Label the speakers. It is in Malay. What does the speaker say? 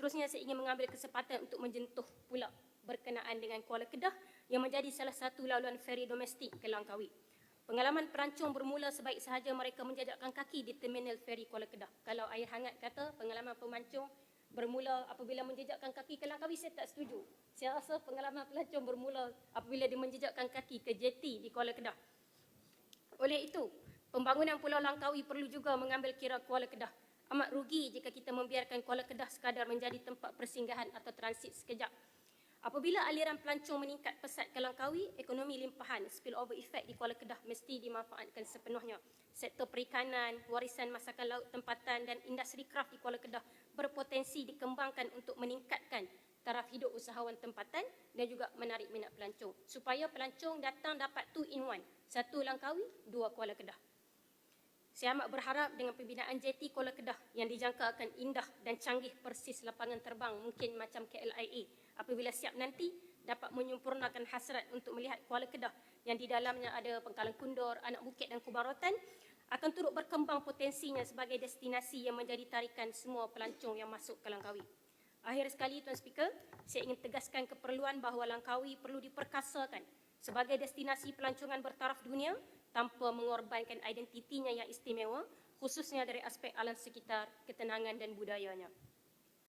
Speaker 1: Seterusnya saya ingin mengambil kesempatan untuk menjentuh pula berkenaan dengan Kuala Kedah yang menjadi salah satu laluan feri domestik ke Langkawi. Pengalaman pelancong bermula sebaik sahaja mereka menjejakkan kaki di terminal feri Kuala Kedah. Kalau Air Hangat kata pengalaman pemancung bermula apabila menjejakkan kaki ke Langkawi, saya tak setuju. Saya rasa pengalaman pelancong bermula apabila dia menjejakkan kaki ke jeti di Kuala Kedah. Oleh itu, pembangunan Pulau Langkawi perlu juga mengambil kira Kuala Kedah. Amat rugi jika kita membiarkan Kuala Kedah sekadar menjadi tempat persinggahan atau transit sekejap. Apabila aliran pelancong meningkat pesat ke Langkawi, ekonomi limpahan, spillover effect di Kuala Kedah mesti dimanfaatkan sepenuhnya. Sektor perikanan, warisan masakan laut tempatan dan industri kraft di Kuala Kedah berpotensi dikembangkan untuk meningkatkan taraf hidup usahawan tempatan dan juga menarik minat pelancong. Supaya pelancong datang dapat 2-in-1. 1 Langkawi, 2 Kuala Kedah. Saya amat berharap dengan pembinaan jeti Kuala Kedah yang dijangka akan indah dan canggih persis lapangan terbang mungkin macam KLIA, apabila siap nanti dapat menyempurnakan hasrat untuk melihat Kuala Kedah yang di dalamnya ada Pengkalan Kundur, Anak Bukit dan Kubah Rotan, akan turut berkembang potensinya sebagai destinasi yang menjadi tarikan semua pelancong yang masuk ke Langkawi. Akhir sekali, Tuan Speaker, saya ingin tegaskan keperluan bahawa Langkawi perlu diperkasakan sebagai destinasi pelancongan bertaraf dunia tanpa mengorbankan identitinya yang istimewa, khususnya dari aspek alam sekitar, ketenangan dan budayanya.